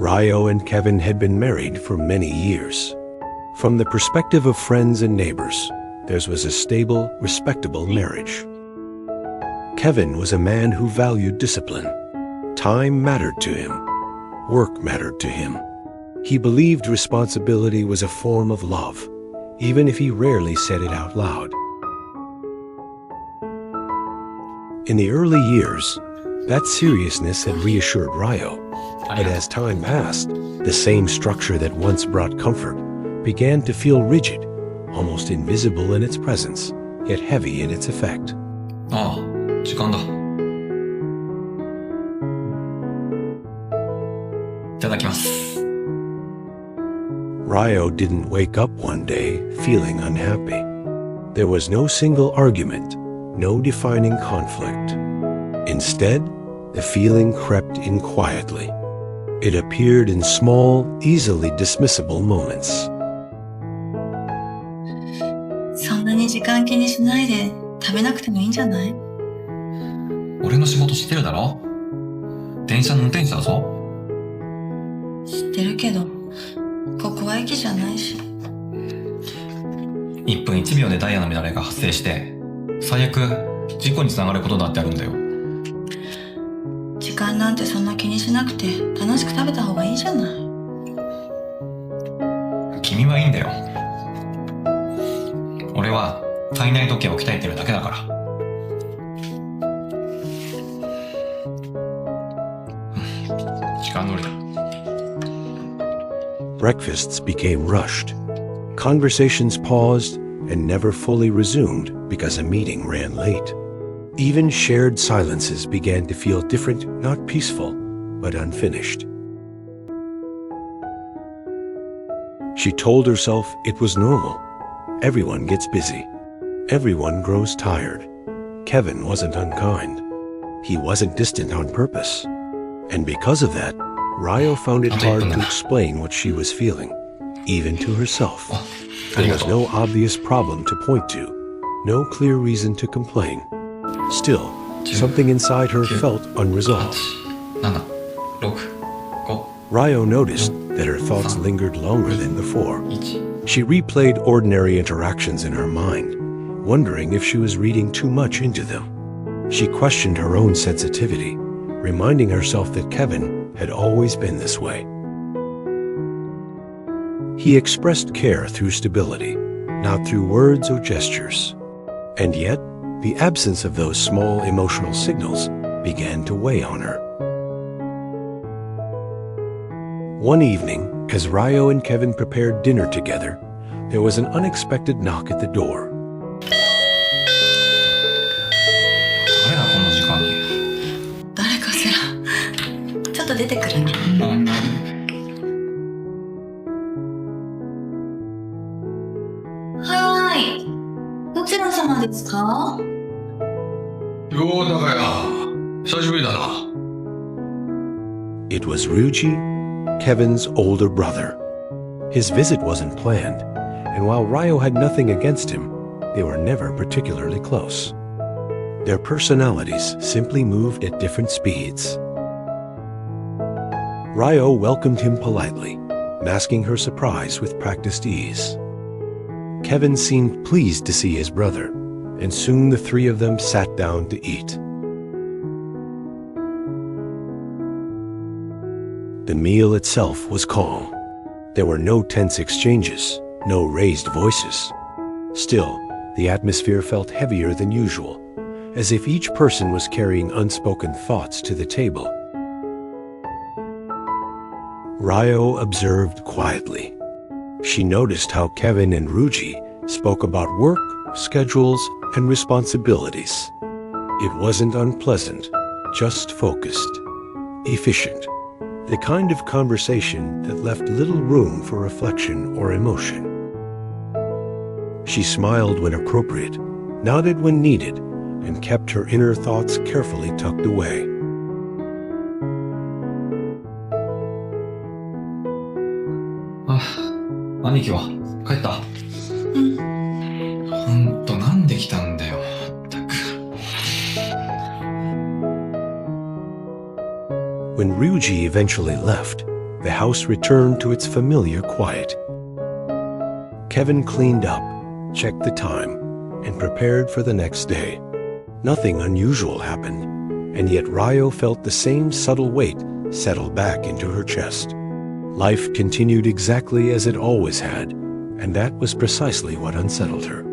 Ryo and Kevin had been married for many years. From the perspective of friends and neighbors, theirs was a stable, respectable marriage. Kevin was a man who valued discipline. Time mattered to him. Work mattered to him. He believed responsibility was a form of love, even if he rarely said it out loud. In the early years, that seriousness had reassured Ryo, but as time passed, the same structure that once brought comfort began to feel rigid, almost invisible in its presence, yet heavy in its effect. ああ、時間だ。いただきます。Ryo didn't wake up one day feeling unhappy. There was no single argument, no defining conflict. Instead, the feeling crept in quietly. It appeared in small, easily dismissible moments. そんなに時間気にしないで食べなくてもいいんじゃない？俺の仕事知ってるだろ？電車の運転手だぞ。知ってるけど、ここは駅じゃないし。1分1秒でダイヤの乱れが発生して、最悪事故につながることだってあるんだよ。時間なんてそんな気にしなくて楽しく食べた方がいいじゃない。君はいいんだよ。俺は体内時計を鍛えてるだけだから。時間通りだ。Breakfasts became rushed. Conversations paused and never fully resumed because a meeting ran late. Even shared silences began to feel different, not peaceful, but unfinished. She told herself it was normal. Everyone gets busy. Everyone grows tired. Kevin wasn't unkind. He wasn't distant on purpose. And because of that, Ryo found it hard to explain what she was feeling, even to herself. There was no obvious problem to point to, no clear reason to complain. Still, something inside her felt unresolved. Ryo noticed that her thoughts lingered longer than before. She replayed ordinary interactions in her mind, wondering if she was reading too much into them. She questioned her own sensitivity, reminding herself that Kevin had always been this way. He expressed care through stability, not through words or gestures. And yet, the absence of those small emotional signals began to weigh on her. One evening, as Ryo and Kevin prepared dinner together, there was an unexpected knock at the door. 誰だこの時間に。誰かしら。ちょっと出てくるね。はーい。どちら様ですか？ようだかや。久しぶりだな。It was Ryuji, Kevin's older brother. His visit wasn't planned, and while Ryo had nothing against him, they were never particularly close. Their personalities simply moved at different speeds. Ryo welcomed him politely, masking her surprise with practiced ease. Kevin seemed pleased to see his brother, and soon the three of them sat down to eat. The meal itself was calm. There were no tense exchanges, no raised voices. Still, the atmosphere felt heavier than usual, as if each person was carrying unspoken thoughts to the table. Ryo observed quietly. She noticed how Kevin and Ryuji spoke about work, schedules, and responsibilities. It wasn't unpleasant, just focused, efficient. The kind of conversation that left little room for reflection or emotion. She smiled when appropriate, nodded when needed, and kept her inner thoughts carefully tucked away. 兄貴は帰った？うん。ほんとなんで来たんだよ。ったく。When Ryuji eventually left, the house returned to its familiar quiet. Kevin cleaned up, checked the time, and prepared for the next day. Nothing unusual happened, and yet Ryo felt the same subtle weight settle back into her chest. Life continued exactly as it always had, and that was precisely what unsettled her.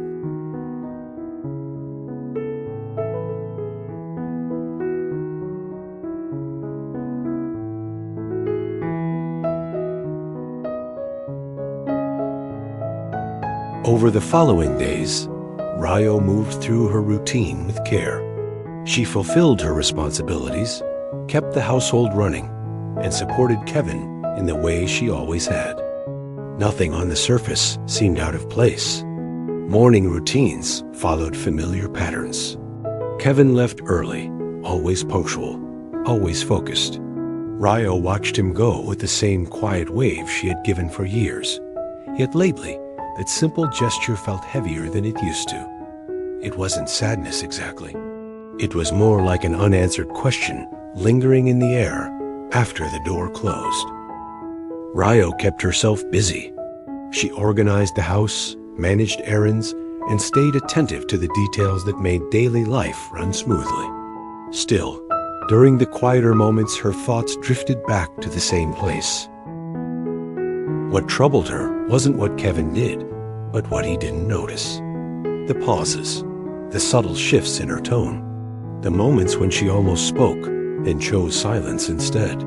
Over the following days, Ryo moved through her routine with care. She fulfilled her responsibilities, kept the household running, and supported Kevin in the way she always had. Nothing on the surface seemed out of place. Morning routines followed familiar patterns. Kevin left early, always punctual, always focused. Ryo watched him go with the same quiet wave she had given for years. Yet lately, that simple gesture felt heavier than it used to. It wasn't sadness exactly. It was more like an unanswered question lingering in the air after the door closed. Ryo kept herself busy. She organized the house, managed errands, and stayed attentive to the details that made daily life run smoothly. Still, during the quieter moments, her thoughts drifted back to the same place. What troubled her wasn't what Kevin did, but what he didn't notice. The pauses, the subtle shifts in her tone, the moments when she almost spoke, then chose silence instead.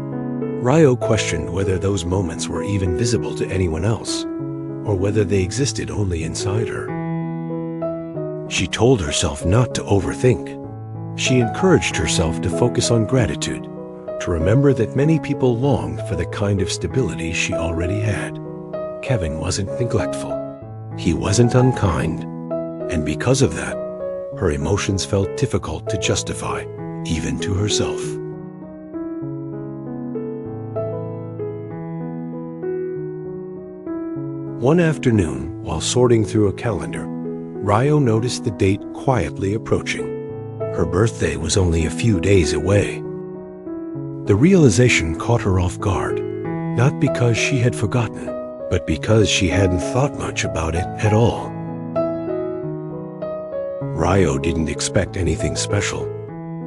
Ryo questioned whether those moments were even visible to anyone else, or whether they existed only inside her. She told herself not to overthink. She encouraged herself to focus on gratitude, to remember that many people longed for the kind of stability she already had. Kevin wasn't neglectful. He wasn't unkind. And because of that, her emotions felt difficult to justify, even to herself. One afternoon, while sorting through a calendar, Ryo noticed the date quietly approaching. Her birthday was only a few days away. The realization caught her off guard, not because she had forgotten, but because she hadn't thought much about it at all. Ryo didn't expect anything special.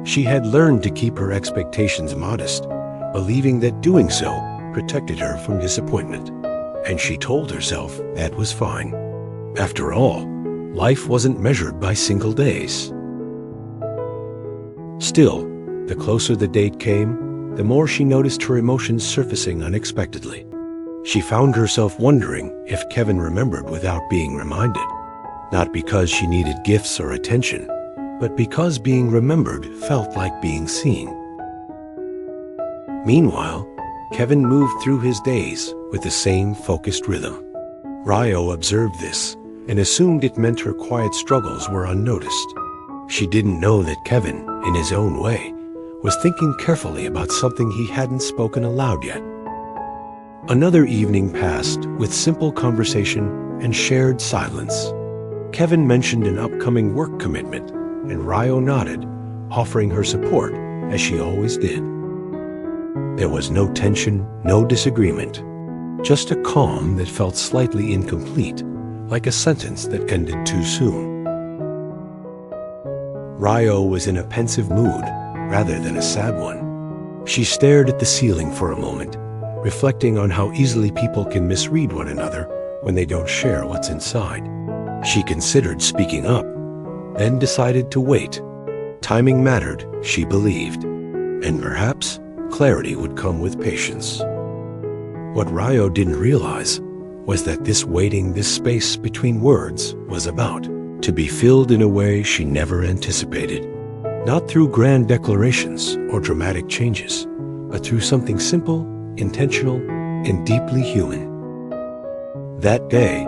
She had learned to keep her expectations modest, believing that doing so protected her from disappointment. And she told herself that was fine. After all, life wasn't measured by single days. Still, the closer the date came, the more she noticed her emotions surfacing unexpectedly. She found herself wondering if Kevin remembered without being reminded. Not because she needed gifts or attention, but because being remembered felt like being seen. Meanwhile, Kevin moved through his days with the same focused rhythm. Ryo observed this and assumed it meant her quiet struggles were unnoticed. She didn't know that Kevin, in his own way, was thinking carefully about something he hadn't spoken aloud yet. Another evening passed with simple conversation and shared silence. Kevin mentioned an upcoming work commitment, and Ryo nodded, offering her support as she always did. There was no tension, no disagreement, just a calm that felt slightly incomplete, like a sentence that ended too soon. Ryo was in a pensive mood rather than a sad one. She stared at the ceiling for a moment, reflecting on how easily people can misread one another when they don't share what's inside. She considered speaking up, then decided to wait. Timing mattered, she believed, and perhaps clarity would come with patience. What Ryo didn't realize was that this waiting, this space between words, was about to be filled in a way she never anticipated. Not through grand declarations or dramatic changes, but through something simple, intentional, and deeply human. That day,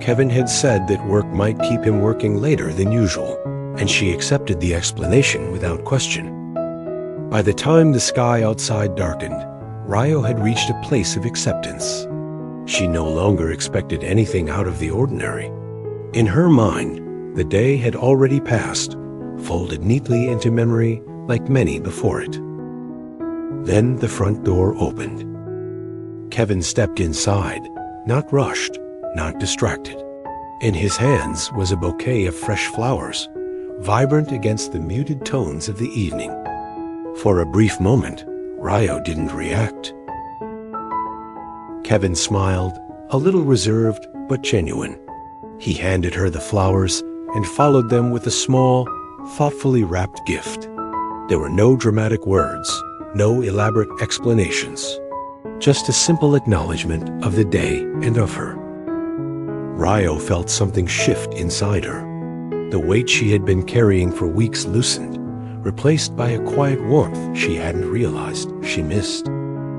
Kevin had said that work might keep him working later than usual, and she accepted the explanation without question. By the time the sky outside darkened, Ryo had reached a place of acceptance. She no longer expected anything out of the ordinary. In her mind, the day had already passed, folded neatly into memory like many before it. Then the front door opened. Kevin stepped inside, not rushed, not distracted. In his hands was a bouquet of fresh flowers, vibrant against the muted tones of the evening. For a brief moment, Ryo didn't react. Kevin smiled, a little reserved but genuine. He handed her the flowers and followed them with a small, thoughtfully wrapped gift. There were no dramatic words, no elaborate explanations, just a simple acknowledgement of the day and of her. Ryo felt something shift inside her. The weight she had been carrying for weeks loosened, replaced by a quiet warmth she hadn't realized she missed.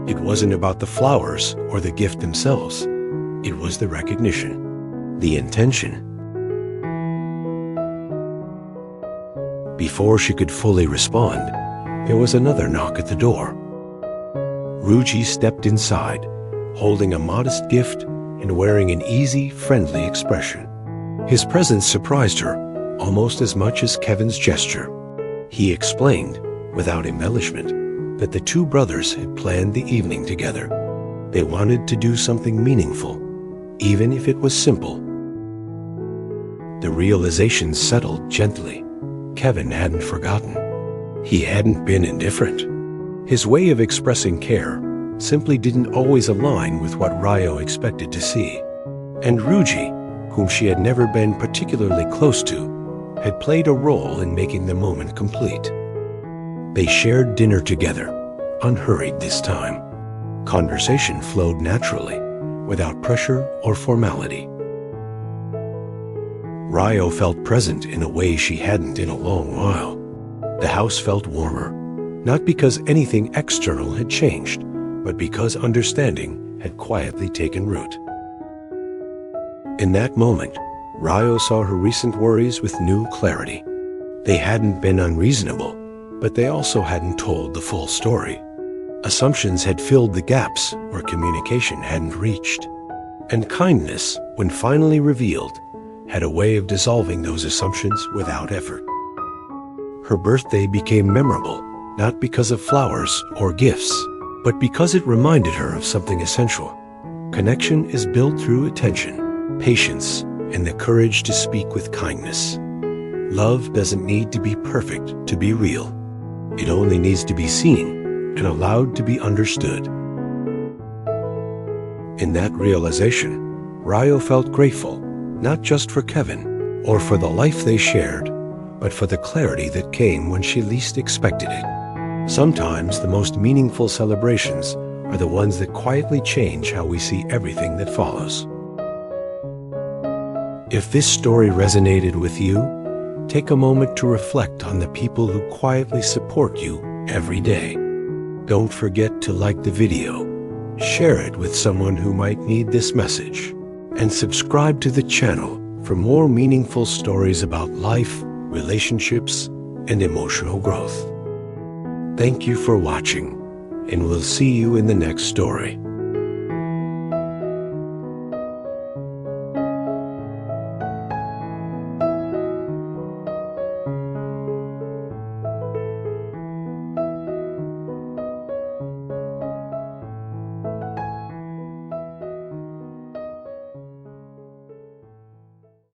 It wasn't about the flowers or the gift themselves. It was the recognition, the intention. Before she could fully respond, there was another knock at the door. Ryuji stepped inside, holding a modest gift and wearing an easy, friendly expression. His presence surprised her almost as much as Kevin's gesture. He explained, without embellishment, that the two brothers had planned the evening together. They wanted to do something meaningful, even if it was simple. The realization settled gently. Kevin hadn't forgotten. He hadn't been indifferent. His way of expressing care simply didn't always align with what Ryo expected to see. And Ryuji, whom she had never been particularly close to, had played a role in making the moment complete. They shared dinner together, unhurried this time. Conversation flowed naturally, without pressure or formality. Ryo felt present in a way she hadn't in a long while. The house felt warmer, not because anything external had changed, but because understanding had quietly taken root. In that moment, Ryo saw her recent worries with new clarity. They hadn't been unreasonable, but they also hadn't told the full story. Assumptions had filled the gaps where communication hadn't reached. And kindness, when finally revealed, had a way of dissolving those assumptions without effort. Her birthday became memorable, not because of flowers or gifts, but because it reminded her of something essential. Connection is built through attention, patience, and the courage to speak with kindness. Love doesn't need to be perfect to be real. It only needs to be seen and allowed to be understood. In that realization, Ryo felt grateful, not just for Kevin or for the life they shared, but for the clarity that came when she least expected it. Sometimes the most meaningful celebrations are the ones that quietly change how we see everything that follows. If this story resonated with you, take a moment to reflect on the people who quietly support you every day. Don't forget to like the video, share it with someone who might need this message, and subscribe to the channel for more meaningful stories about life, relationships, and emotional growth. Thank you for watching, and we'll see you in the next story.